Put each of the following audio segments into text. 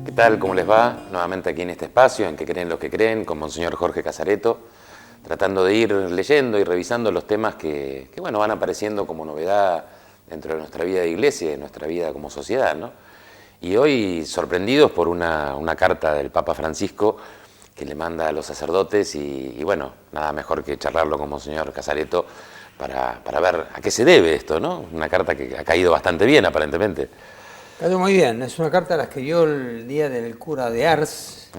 ¿Qué tal? ¿Cómo les va? Nuevamente aquí en este espacio en que creen los que creen, con Monseñor Jorge Casareto, tratando de ir leyendo y revisando los temas que bueno, van apareciendo como novedad dentro de nuestra vida de iglesia y de nuestra vida como sociedad, ¿no? Y hoy sorprendidos por una carta del Papa Francisco que le manda a los sacerdotes y bueno, nada mejor que charlarlo con Monseñor Casareto para ver a qué se debe esto, ¿no? Una carta que ha caído bastante bien, aparentemente. Cayó muy bien, es una carta la escribió el día del cura de Ars,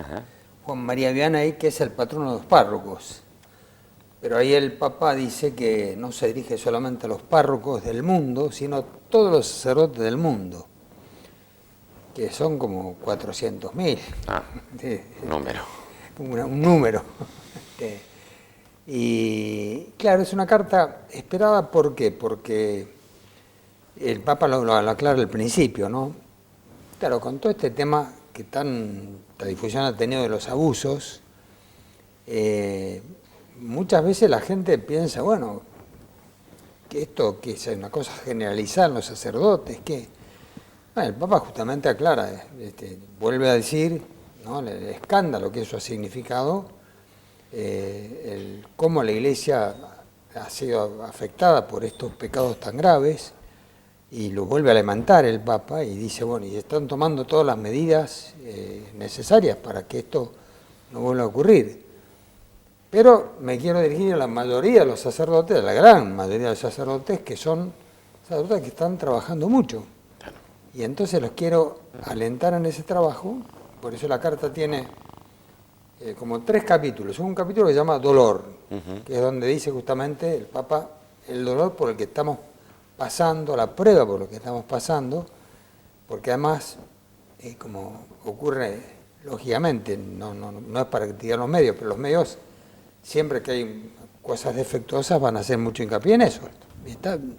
Juan María Vianney, que es el patrono de los párrocos. Pero ahí el Papa dice que no se dirige solamente a los párrocos del mundo, sino a todos los sacerdotes del mundo, que son como 400.000. Número. Un número. Y claro, es una carta esperada, ¿por qué? Porque el Papa lo aclara al principio, ¿no? Claro, con todo este tema que tanta difusión ha tenido de los abusos, muchas veces la gente piensa, bueno, que esto que es una cosa generalizada en los sacerdotes, que bueno, el Papa justamente aclara, vuelve a decir, ¿no?, el escándalo que eso ha significado, cómo la Iglesia ha sido afectada por estos pecados tan graves. Y lo vuelve a lamentar el Papa y dice, bueno, y están tomando todas las medidas necesarias para que esto no vuelva a ocurrir. Pero me quiero dirigir a la mayoría de los sacerdotes, a la gran mayoría de los sacerdotes, que son sacerdotes que están trabajando mucho. Y entonces los quiero alentar en ese trabajo, por eso la carta tiene como 3 capítulos. Un capítulo que se llama Dolor, que es donde dice justamente el Papa el dolor por el que estamos pasando, la prueba por lo que estamos pasando, porque además, como ocurre lógicamente, no es para criticar los medios, pero los medios, siempre que hay cosas defectuosas, van a hacer mucho hincapié en eso.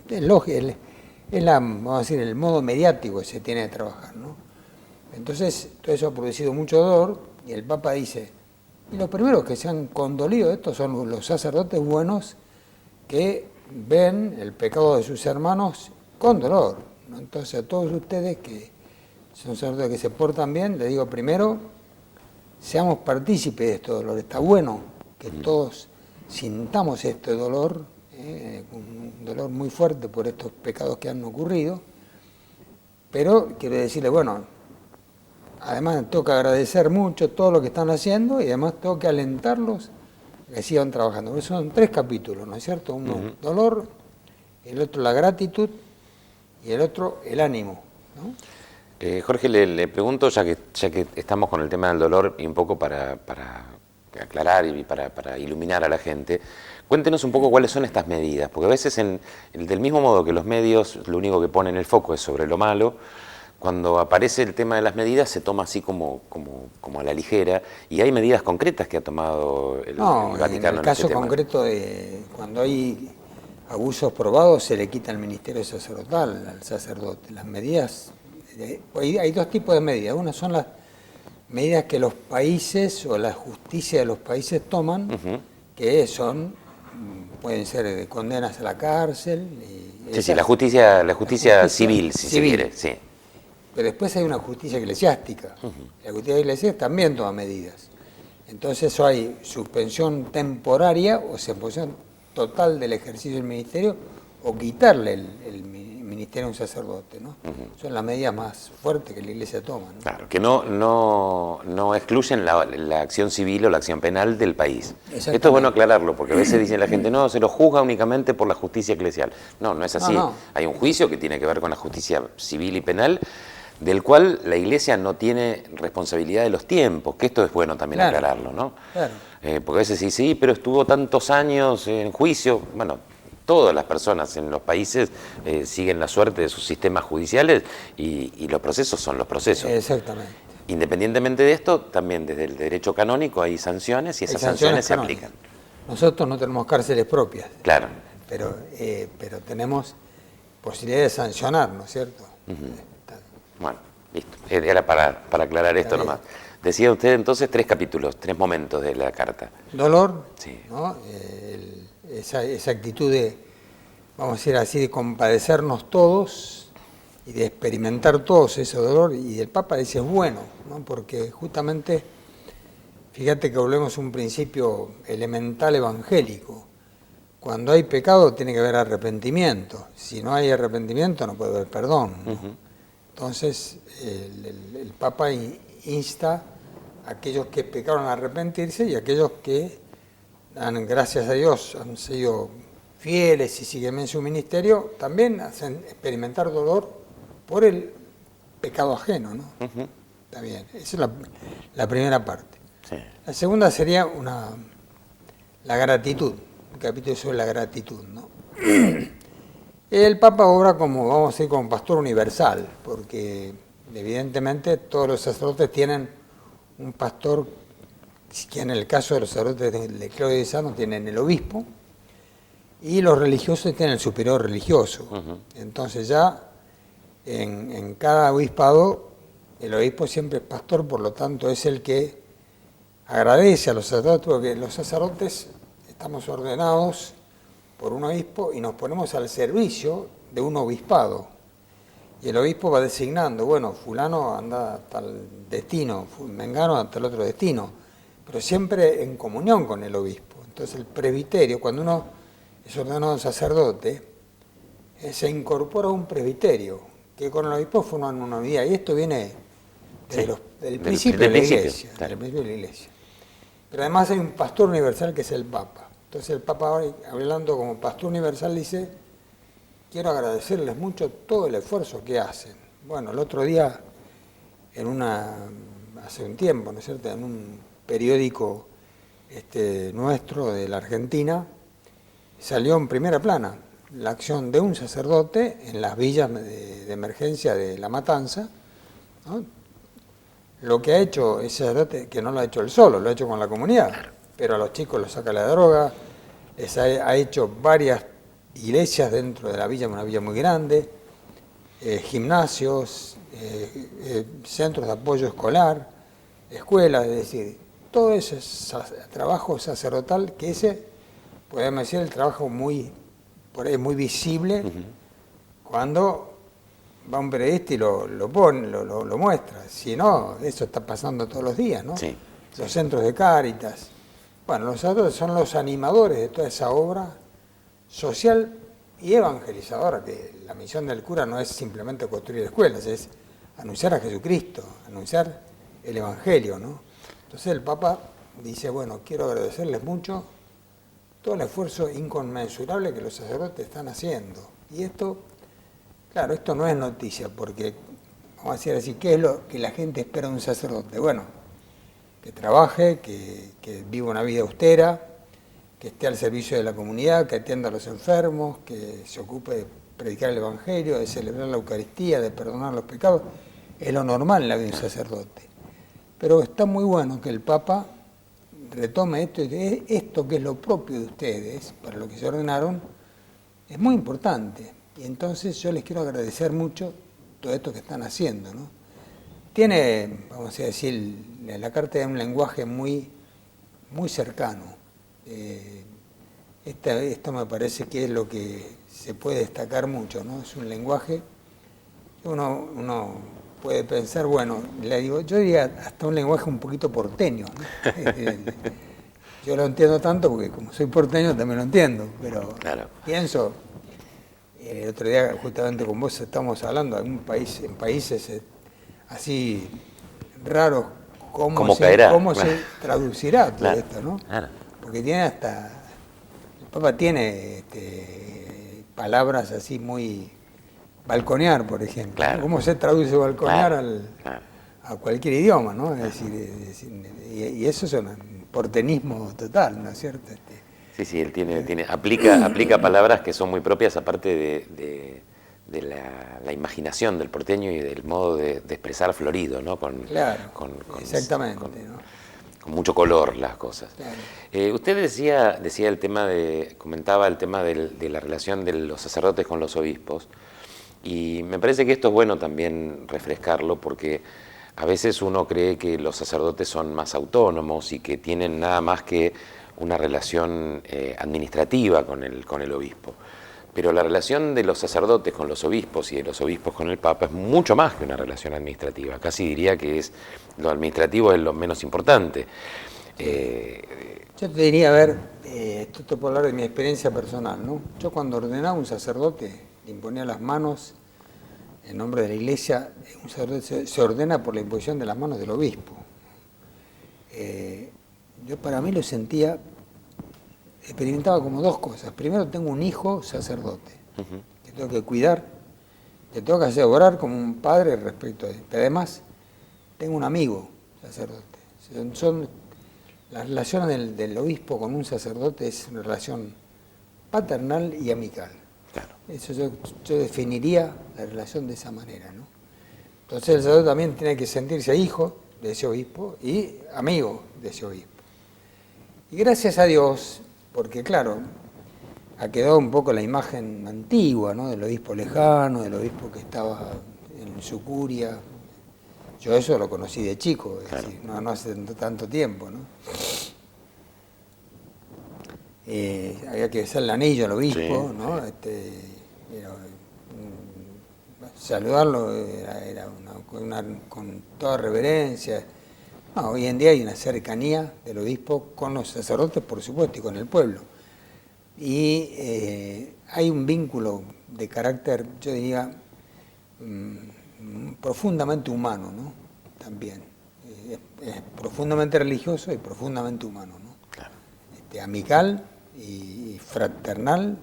Es lógico, vamos a decir, el modo mediático que se tiene de trabajar, ¿no? Entonces, todo eso ha producido mucho dolor, y el Papa dice, y los primeros que se han condolido de esto son los sacerdotes buenos que ven el pecado de sus hermanos con dolor, ¿no? Entonces a todos ustedes que son sacerdotes que se portan bien, les digo primero, seamos partícipes de este dolor. Está bueno que todos sintamos este dolor, un dolor muy fuerte por estos pecados que han ocurrido, pero quiero decirle, bueno, además tengo que agradecer mucho todo lo que están haciendo y además tengo que alentarlos que sigan trabajando. Porque son 3 capítulos, ¿no es cierto? Uno, dolor, el otro, la gratitud, y el otro, el ánimo, ¿no? Jorge, le pregunto, ya que estamos con el tema del dolor, y un poco para aclarar y para iluminar a la gente, cuéntenos un poco cuáles son estas medidas, porque a veces, del mismo modo que los medios, lo único que ponen el foco es sobre lo malo, cuando aparece el tema de las medidas se toma así como a la ligera, y hay medidas concretas que ha tomado el Vaticano. En el caso concreto cuando hay abusos probados se le quita el ministerio sacerdotal al sacerdote. Las medidas, hay 2 tipos de medidas. Una son las medidas que los países o la justicia de los países toman, que pueden ser de condenas a la cárcel. Sí, la justicia civil, si se quiere, sí. Pero después hay una justicia eclesiástica. La justicia eclesiástica también toma medidas. Entonces hay suspensión temporaria o suspensión total del ejercicio del ministerio o quitarle el ministerio a un sacerdote, ¿no? Son las medidas más fuertes que la Iglesia toma, ¿no? Claro, que no excluyen la acción civil o la acción penal del país. Esto es bueno aclararlo, porque a veces dice la gente, no, se lo juzga únicamente por la justicia eclesial. No es así. No. Hay un juicio que tiene que ver con la justicia civil y penal, del cual la Iglesia no tiene responsabilidad de los tiempos, que esto es bueno también aclararlo, ¿no? Claro. Porque a veces sí, pero estuvo tantos años en juicio. Bueno, todas las personas en los países siguen la suerte de sus sistemas judiciales y los procesos son los procesos. Exactamente. Independientemente de esto, también desde el derecho canónico hay sanciones y esas sanciones se aplican. Nosotros no tenemos cárceles propias. Claro. Pero tenemos posibilidad de sancionar, ¿no es cierto? Bueno, listo. Era para aclarar esto nomás. Decía usted entonces 3 capítulos, 3 momentos de la carta. Dolor, sí. ¿no? Esa actitud de, vamos a decir así, de compadecernos todos y de experimentar todos ese dolor. Y el Papa dice, es bueno, ¿no? Porque justamente, fíjate que volvemos a un principio elemental evangélico. Cuando hay pecado tiene que haber arrepentimiento. Si no hay arrepentimiento no puede haber perdón, ¿no? Entonces el Papa insta a aquellos que pecaron a arrepentirse y a aquellos que, gracias a Dios, han sido fieles y siguen en su ministerio, también hacen experimentar dolor por el pecado ajeno, ¿no? Está bien, esa es la primera parte. Sí. La segunda sería la gratitud. Un capítulo sobre la gratitud, ¿no? El Papa obra como, vamos a decir, como pastor universal, porque evidentemente todos los sacerdotes tienen un pastor, que en el caso de los sacerdotes del clero diocesano tienen el obispo, y los religiosos tienen el superior religioso. Entonces ya en cada obispado, el obispo siempre es pastor, por lo tanto es el que agradece a los sacerdotes, porque los sacerdotes estamos ordenados por un obispo y nos ponemos al servicio de un obispado. Y el obispo va designando, bueno, fulano anda hasta el destino, mengano hasta el otro destino, pero siempre en comunión con el obispo. Entonces el presbiterio, cuando uno es ordenado sacerdote, se incorpora a un presbiterio, que con el obispo forman una unidad. Y esto viene del principio de la Iglesia. Del principio de la Iglesia. Pero además hay un pastor universal que es el Papa. Entonces el Papa, hablando como pastor universal, dice, quiero agradecerles mucho todo el esfuerzo que hacen. Bueno, el otro día, hace un tiempo, ¿no es cierto?, en un periódico nuestro de la Argentina, salió en primera plana la acción de un sacerdote en las villas de emergencia de La Matanza, ¿no? Lo que ha hecho ese sacerdote, que no lo ha hecho él solo, lo ha hecho con la comunidad, pero a los chicos los saca la droga, ha hecho varias iglesias dentro de la villa, una villa muy grande, gimnasios, centros de apoyo escolar, escuelas, es decir, todo ese trabajo sacerdotal, que podemos decir, el trabajo por ahí muy visible, cuando va un periodista y lo pone, lo muestra. Si no, eso está pasando todos los días, ¿no? Sí. Los centros de Cáritas. Bueno, los sacerdotes son los animadores de toda esa obra social y evangelizadora, que la misión del cura no es simplemente construir escuelas, es anunciar a Jesucristo, anunciar el Evangelio, ¿no? Entonces el Papa dice, bueno, quiero agradecerles mucho todo el esfuerzo inconmensurable que los sacerdotes están haciendo. Y esto, claro, esto no es noticia, porque, vamos a decir así, ¿qué es lo que la gente espera de un sacerdote? Bueno, que trabaje, que viva una vida austera, que esté al servicio de la comunidad, que atienda a los enfermos, que se ocupe de predicar el Evangelio, de celebrar la Eucaristía, de perdonar los pecados. Es lo normal en la vida de un sacerdote. Pero está muy bueno que el Papa retome esto que es lo propio de ustedes, para lo que se ordenaron, es muy importante. Y entonces yo les quiero agradecer mucho todo esto que están haciendo, ¿no? Tiene, vamos a decir, la carta de un lenguaje muy, muy cercano. Esto me parece que es lo que se puede destacar mucho, ¿no? Es un lenguaje que uno puede pensar, bueno, yo diría hasta un lenguaje un poquito porteño, ¿no? Yo lo entiendo tanto porque como soy porteño también lo entiendo, pero claro. Pienso, el otro día justamente con vos estamos hablando en países así raros, cómo se traducirá todo esto, ¿no? Claro. Porque tiene el Papa tiene palabras así muy, balconear, por ejemplo. Claro. ¿Cómo se traduce balconear a cualquier idioma, ¿no? Es decir, y eso es un porteñismo total, ¿no es cierto? Sí, él aplica palabras que son muy propias, aparte de la imaginación del porteño y del modo de expresar florido, ¿no? Exactamente. con mucho color las cosas. Claro. Usted decía el tema comentaba el tema de la relación de los sacerdotes con los obispos, y me parece que esto es bueno también refrescarlo, porque a veces uno cree que los sacerdotes son más autónomos y que tienen nada más que una relación administrativa con el obispo. Pero la relación de los sacerdotes con los obispos y de los obispos con el Papa es mucho más que una relación administrativa. Casi diría que lo administrativo es lo menos importante. Yo te diría, a ver, esto te puedo hablar de mi experiencia personal, ¿no? Yo cuando ordenaba un sacerdote, le imponía las manos en nombre de la Iglesia. Un sacerdote se ordena por la imposición de las manos del obispo. Yo para mí lo sentía, experimentaba como dos cosas. Primero, tengo un hijo sacerdote, que tengo que cuidar, que tengo que hacer orar como un padre respecto a él. Pero además, tengo un amigo sacerdote. La relación del obispo con un sacerdote es una relación paternal y amical. Claro. Eso yo definiría la relación de esa manera, ¿no? Entonces el sacerdote también tiene que sentirse hijo de ese obispo y amigo de ese obispo. Y gracias a Dios, porque claro, ha quedado un poco la imagen antigua, ¿no? Del obispo lejano, del obispo que estaba en su curia. Yo eso lo conocí de chico, es claro. decir, no hace tanto tiempo, ¿no? Había que besar el anillo al obispo, Sí, ¿no? sí. Saludarlo era con toda reverencia. No, hoy en día hay una cercanía del obispo con los sacerdotes, por supuesto, y con el pueblo. Y hay un vínculo de carácter, yo diría, profundamente humano, ¿no? También. Es profundamente religioso y profundamente humano, ¿no? Claro. Amical y fraternal,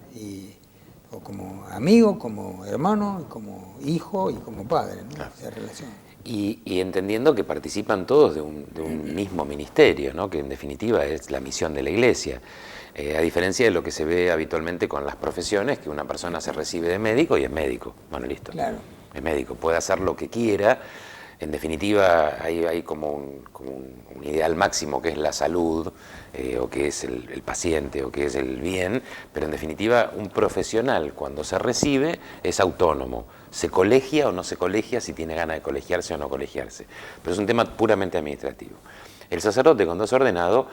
o como amigo, como hermano, como hijo y como padre, ¿no? Claro. Esa relación. Y entendiendo que participan todos de un mismo ministerio, ¿no? Que en definitiva es la misión de la Iglesia. A diferencia de lo que se ve habitualmente con las profesiones, que una persona se recibe de médico y es médico. Bueno, listo. Claro. Es médico, puede hacer lo que quiera. En definitiva, hay como un ideal máximo que es la salud, o que es el paciente, o que es el bien, pero en definitiva, un profesional cuando se recibe es autónomo. Se colegia o no se colegia, si tiene ganas de colegiarse o no colegiarse. Pero es un tema puramente administrativo. El sacerdote, cuando es ordenado,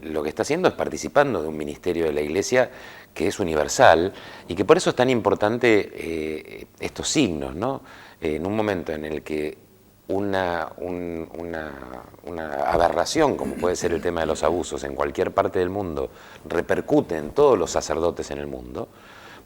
lo que está haciendo es participando de un ministerio de la Iglesia que es universal y que por eso es tan importante estos signos, ¿no? En un momento en el que una aberración, como puede ser el tema de los abusos en cualquier parte del mundo, repercute en todos los sacerdotes en el mundo,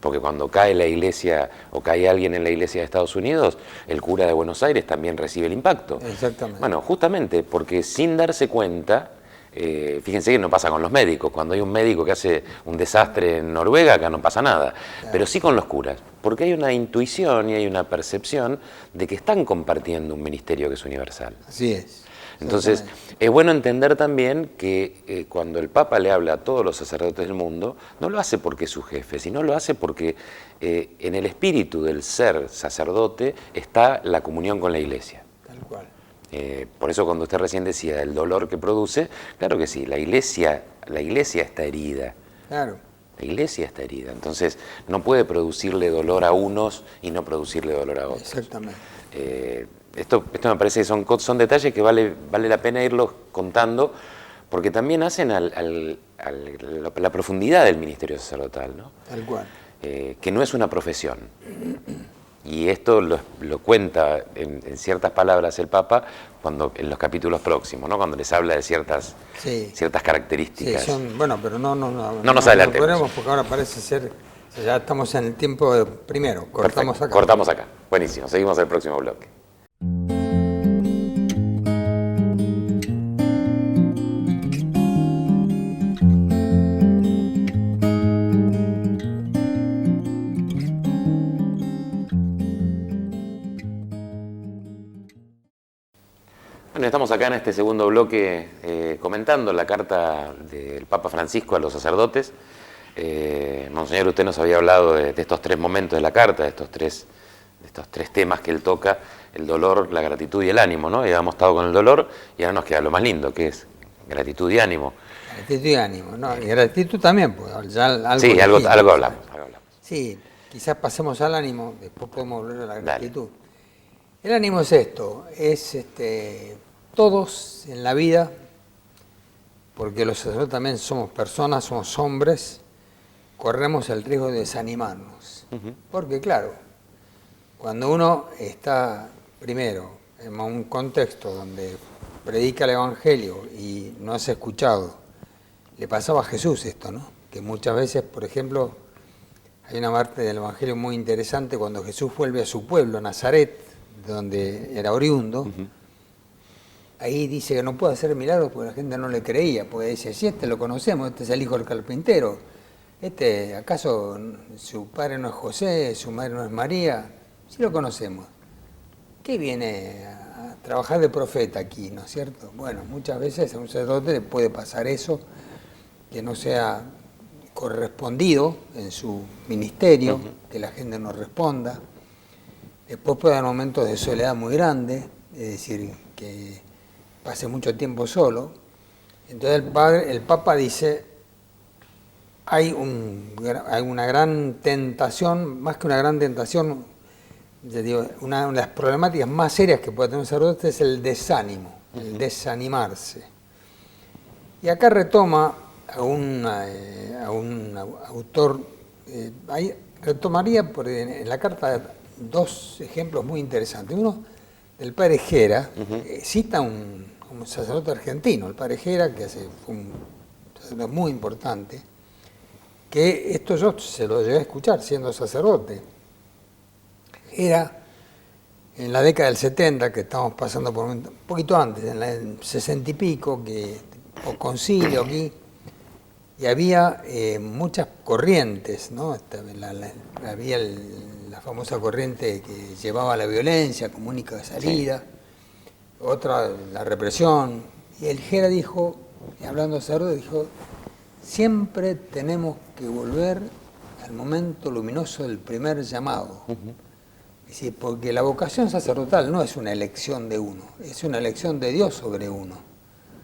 porque cuando cae la Iglesia o cae alguien en la Iglesia de Estados Unidos, el cura de Buenos Aires también recibe el impacto. Exactamente. Bueno, justamente porque sin darse cuenta, fíjense que no pasa con los médicos. Cuando hay un médico que hace un desastre en Noruega, acá no pasa nada. Claro. Pero sí con los curas, porque hay una intuición y hay una percepción de que están compartiendo un ministerio que es universal. Así es. Entonces, es bueno entender también que cuando el Papa le habla a todos los sacerdotes del mundo, no lo hace porque es su jefe, sino lo hace porque en el espíritu del ser sacerdote está la comunión con la Iglesia. Tal cual. Por eso cuando usted recién decía el dolor que produce, claro que sí, la iglesia está herida. Claro. La Iglesia está herida, entonces no puede producirle dolor a unos y no producirle dolor a otros. Exactamente. Esto me parece que son detalles que vale la pena irlos contando, porque también hacen la profundidad del ministerio sacerdotal, ¿no? Tal cual. Que no es una profesión. Y esto lo cuenta en ciertas palabras el Papa en los capítulos próximos, ¿no? Cuando les habla de ciertas características. Sí, bueno, pero no nos adelantemos. No porque ahora parece ser, ya estamos en el tiempo primero, cortamos Perfecto, acá. Cortamos acá. Buenísimo, seguimos el próximo bloque. Bueno, estamos acá en este segundo bloque comentando la carta del Papa Francisco a los sacerdotes. Monseñor, usted nos había hablado de estos tres momentos de la carta, de estos tres temas que él toca, el dolor, la gratitud y el ánimo, ¿no? Y habíamos estado con el dolor y ahora nos queda lo más lindo, que es Gratitud y ánimo. Gratitud y ánimo, ¿no? Y gratitud también, pues ya algo sí, algo hablamos. Sí, quizás pasemos al ánimo, después podemos volver a la gratitud. Dale. El ánimo es esto, es todos en la vida, porque los sacerdotes también somos personas, somos hombres, corremos el riesgo de desanimarnos. Porque claro, cuando uno está primero en un contexto donde predica el Evangelio y no es escuchado, le pasaba a Jesús esto, ¿no? Que muchas veces, por ejemplo, hay una parte del Evangelio muy interesante cuando Jesús vuelve a su pueblo, Nazaret, de donde era oriundo. Ahí dice que no puede hacer milagros porque la gente no le creía, porque dice, si este lo conocemos, este es el hijo del carpintero, ¿acaso su padre no es José, su madre no es María? Sí lo conocemos. ¿Qué viene a trabajar de profeta aquí, no es cierto? Bueno, muchas veces a un sacerdote le puede pasar eso, que no sea correspondido en su ministerio, que la gente no responda. Después puede haber momentos de soledad muy grande, es decir, que pase mucho tiempo solo. Entonces el Papa dice, hay una gran tentación, más que una gran tentación, una de las problemáticas más serias que puede tener un sacerdote es el desánimo, el desanimarse. Y acá retoma a un autor, retomaría en la carta dos ejemplos muy interesantes. Uno, del padre Gera, cita un sacerdote argentino, el padre Gera, que fue un sacerdote muy importante, que esto yo se lo llegué a escuchar siendo sacerdote. Gera, en la década del 70, que estamos pasando por un poquito antes, en el 60 y pico, por concilio aquí, y había muchas corrientes, ¿no? Había la famosa corriente que llevaba a la violencia como única salida, otra la represión, y el Gera dijo, hablando de sacerdote, dijo, siempre tenemos que volver al momento luminoso del primer llamado. Es decir, porque la vocación sacerdotal no es una elección de uno, es una elección de Dios sobre uno.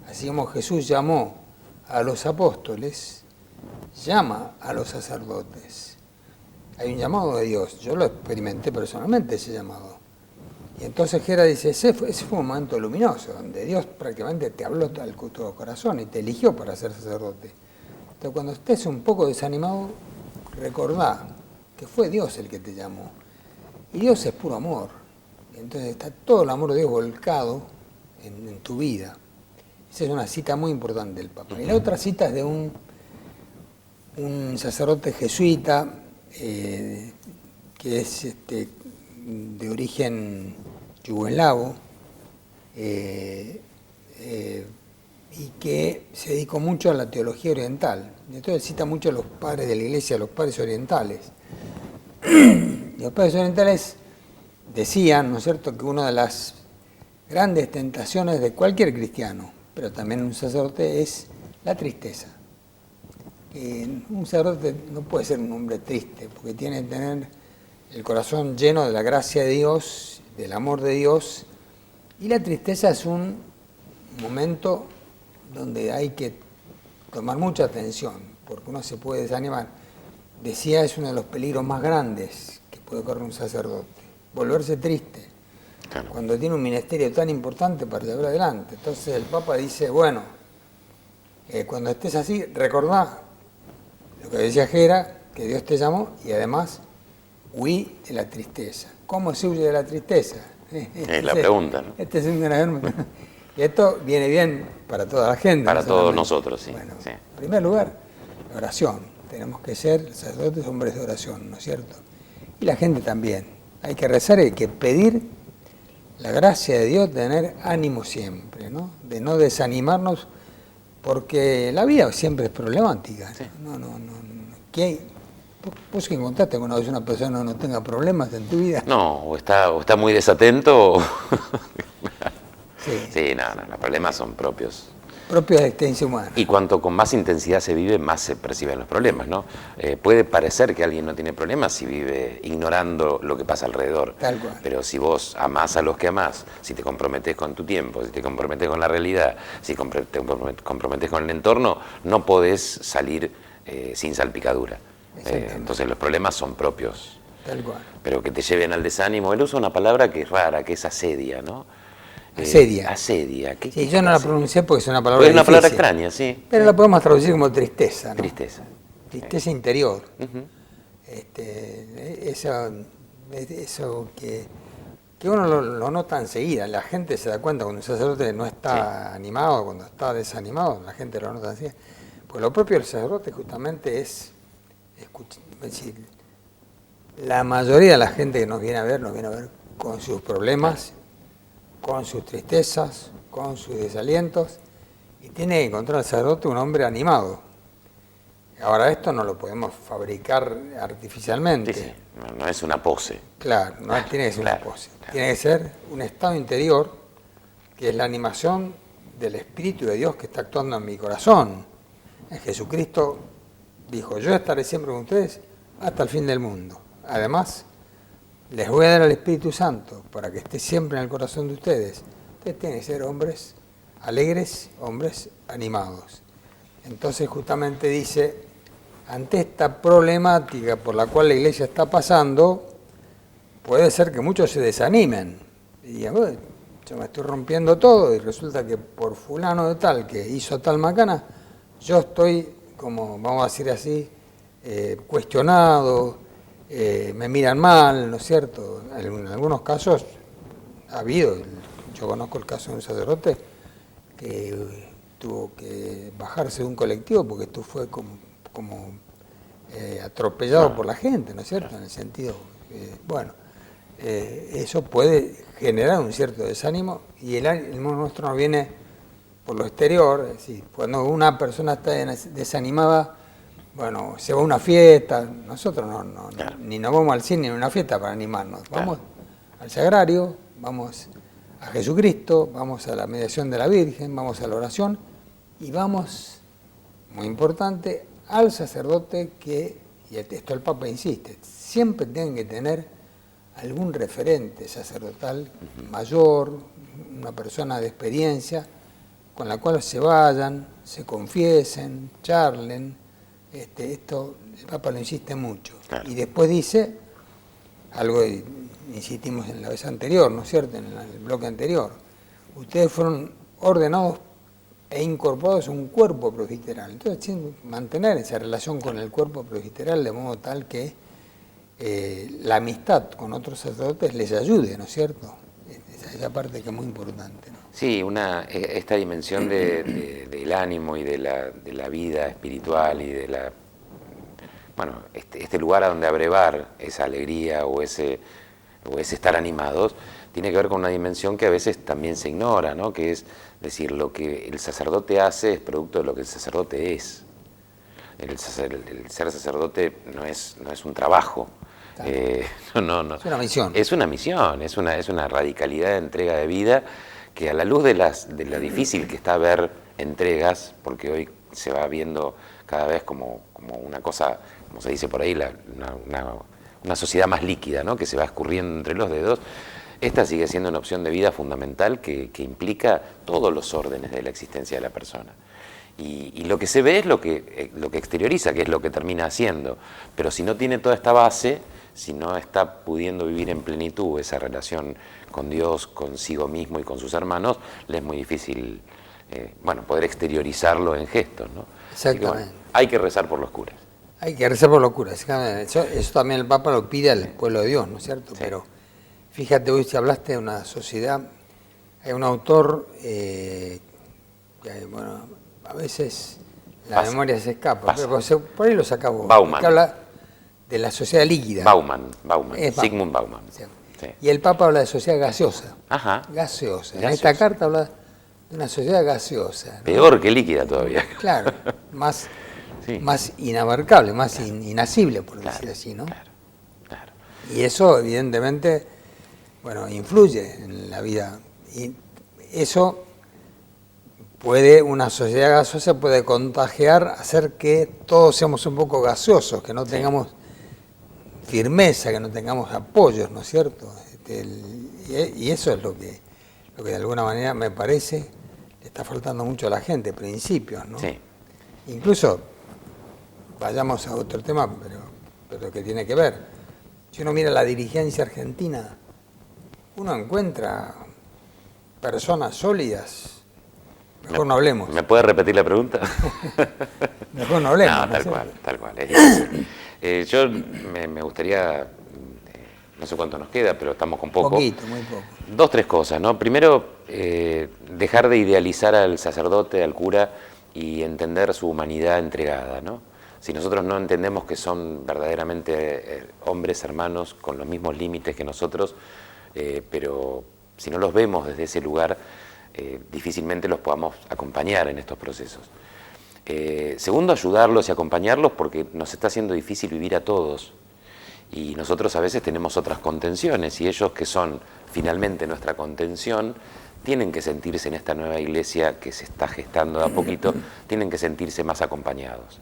Así como Jesús llamó a los apóstoles, llama a los sacerdotes. Hay un llamado de Dios, yo lo experimenté personalmente ese llamado. Y entonces Gera dice, ese fue un momento luminoso, donde Dios prácticamente te habló al corazón y te eligió para ser sacerdote. Entonces cuando estés un poco desanimado, recordá que fue Dios el que te llamó. Y Dios es puro amor. Entonces está todo el amor de Dios volcado en tu vida. Esa es una cita muy importante del Papa. Y la otra cita es de un sacerdote jesuita que es de origen yugoslavo y que se dedicó mucho a la teología oriental. Entonces cita mucho a los padres de la Iglesia, a los padres orientales. Y los padres orientales decían, ¿no es cierto?, que una de las grandes tentaciones de cualquier cristiano, pero también un sacerdote, es la tristeza. Un sacerdote no puede ser un hombre triste, porque tiene que tener el corazón lleno de la gracia de Dios, del amor de Dios, y la tristeza es un momento donde hay que tomar mucha atención, porque uno se puede desanimar. Decía, es uno de los peligros más grandes que puede correr un sacerdote, volverse triste, cuando tiene un ministerio tan importante para llevar adelante. Entonces el Papa dice, bueno, cuando estés así, recordá lo que decía Gera, que Dios te llamó, y además huí de la tristeza. ¿Cómo se huye de la tristeza? Es la pregunta, ¿no? Y esto viene bien para toda la gente. Para todos nosotros, sí. Bueno, sí. En primer lugar, la oración. Tenemos que ser sacerdotes, hombres de oración, ¿no es cierto? Y la gente también. Hay que rezar, hay que pedir la gracia de Dios, de tener ánimo siempre, ¿no? De no desanimarnos, porque la vida siempre es problemática. Sí. No. ¿Vos que encontraste alguna vez una persona que no tenga problemas en tu vida? No, o está muy desatento. Sí. Sí, no, los problemas son propios Propios de experiencia humana. Y cuanto con más intensidad se vive, más se perciben los problemas, ¿no? Puede parecer que alguien no tiene problemas si vive ignorando lo que pasa alrededor. Tal cual. Pero si vos amás a los que amás, si te comprometés con tu tiempo, si te comprometés con la realidad, si te comprometés con el entorno, no podés salir sin salpicadura. Entonces los problemas son propios. Tal cual. Pero que te lleven al desánimo. Él usa una palabra que es rara, que es asedia, ¿no? Asedia. Asedia. Sí, yo no la pronuncié porque es una palabra difícil. Es una palabra extraña, sí. Pero la podemos traducir como tristeza, ¿no? Tristeza. Tristeza interior. Uh-huh. Eso que uno lo nota enseguida. La gente se da cuenta cuando un sacerdote no está animado, cuando está desanimado, la gente lo nota enseguida. Pues lo propio del sacerdote justamente es decir, la mayoría de la gente que nos viene a ver con sus problemas, con sus tristezas, con sus desalientos, y tiene que encontrar al sacerdote un hombre animado. Ahora esto no lo podemos fabricar artificialmente. Sí, sí. No es una pose. Claro, no tiene que ser una pose. Claro. Tiene que ser un estado interior, que es la animación del Espíritu de Dios que está actuando en mi corazón. Jesucristo dijo, yo estaré siempre con ustedes hasta el fin del mundo. Además, les voy a dar al Espíritu Santo para que esté siempre en el corazón de ustedes. Ustedes tienen que ser hombres alegres, hombres animados. Entonces justamente dice, ante esta problemática por la cual la Iglesia está pasando, puede ser que muchos se desanimen y digan, bueno, yo me estoy rompiendo todo y resulta que por fulano de tal que hizo tal macana, yo estoy, como vamos a decir así, cuestionado, me miran mal, ¿no es cierto? En algunos casos ha habido, yo conozco el caso de un sacerdote que tuvo que bajarse de un colectivo porque esto fue como atropellado por la gente, ¿no es cierto? En el sentido, eso puede generar un cierto desánimo y el ánimo nuestro no viene por lo exterior, es decir, cuando una persona está desanimada, bueno, se va a una fiesta, nosotros ni nos vamos al cine ni a una fiesta para animarnos, vamos al sagrario, vamos a Jesucristo, vamos a la mediación de la Virgen, vamos a la oración y vamos, muy importante, al sacerdote que, y esto el Papa insiste, siempre tienen que tener algún referente sacerdotal mayor, una persona de experiencia, con la cual se vayan, se confiesen, charlen. Esto el Papa lo insiste mucho. Claro. Y después dice, algo insistimos en la vez anterior, ¿no es cierto?, en el bloque anterior, ustedes fueron ordenados e incorporados a un cuerpo presbiteral. Entonces, mantener esa relación con el cuerpo presbiteral de modo tal que la amistad con otros sacerdotes les ayude, ¿no es cierto? Esa parte que es muy importante, ¿no? Sí, esta dimensión del ánimo y de la vida espiritual y de este lugar a donde abrevar esa alegría o ese estar animados, tiene que ver con una dimensión que a veces también se ignora, ¿no? Que es decir, lo que el sacerdote hace es producto de lo que el sacerdote es. El ser sacerdote no es un trabajo. Es una misión. Es una misión, es una radicalidad de entrega de vida que a la luz de lo difícil que está ver entregas, porque hoy se va viendo cada vez como una cosa, como se dice por ahí, una sociedad más líquida, ¿no? Que se va escurriendo entre los dedos. Esta sigue siendo una opción de vida fundamental que implica todos los órdenes de la existencia de la persona. Y lo que se ve es lo que exterioriza, que es lo que termina haciendo. Pero si no tiene toda esta base, si no está pudiendo vivir en plenitud esa relación con Dios, consigo mismo y con sus hermanos, le es muy difícil poder exteriorizarlo en gestos, ¿no? Exactamente. Hay que rezar por los curas. Hay que rezar por los curas. Eso también el Papa lo pide al pueblo de Dios, ¿no es cierto? Sí. Pero fíjate, hoy si hablaste de una sociedad, hay un autor que, a veces la memoria se escapa, pero por ahí lo sacamos. Bauman. Que habla de la sociedad líquida. Bauman. Sigmund Bauman. Sí. Sí. Y el Papa habla de sociedad gaseosa. Ajá. Gaseosa. En esta carta habla de una sociedad gaseosa, ¿no? Peor que líquida todavía. Claro, más inabarcable, más inasible, por decir así, ¿no? Claro. Y eso, evidentemente, influye en la vida. Y eso una sociedad gaseosa puede contagiar, hacer que todos seamos un poco gaseosos, que no tengamos firmeza, que no tengamos apoyos, ¿no es cierto? Y eso es lo que de alguna manera me parece le está faltando mucho a la gente, principios, ¿no? Sí. Incluso, vayamos a otro tema, pero que tiene que ver. Si uno mira la dirigencia argentina, uno encuentra personas sólidas. Mejor no hablemos. ¿Me puede repetir la pregunta? Mejor no hablemos. No, tal cual, tal cual. Es difícil. Yo me gustaría, no sé cuánto nos queda, pero estamos con poco. Poquito, muy poco. 2, 3 cosas, ¿no? Primero, dejar de idealizar al sacerdote, al cura, y entender su humanidad entregada, ¿no? Si nosotros no entendemos que son verdaderamente hombres, hermanos, con los mismos límites que nosotros, pero si no los vemos desde ese lugar, difícilmente los podamos acompañar en estos procesos. Segundo, ayudarlos y acompañarlos porque nos está haciendo difícil vivir a todos. Y nosotros a veces tenemos otras contenciones y ellos que son finalmente nuestra contención tienen que sentirse en esta nueva iglesia que se está gestando de a poquito, tienen que sentirse más acompañados.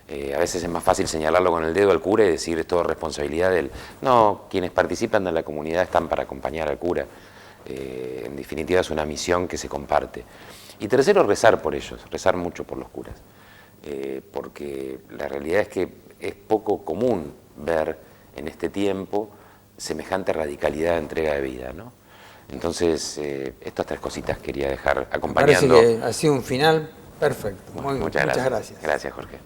A veces es más fácil señalarlo con el dedo al cura y decir es todo responsabilidad de él. No, quienes participan de la comunidad están para acompañar al cura. En definitiva es una misión que se comparte. Y tercero, rezar por ellos, rezar mucho por los curas. Porque la realidad es que es poco común ver en este tiempo semejante radicalidad de entrega de vida, ¿no? Entonces, estas 3 cositas quería dejar acompañando. Me parece que ha sido un final perfecto. Muchas gracias. Gracias, Gracias, Jorge.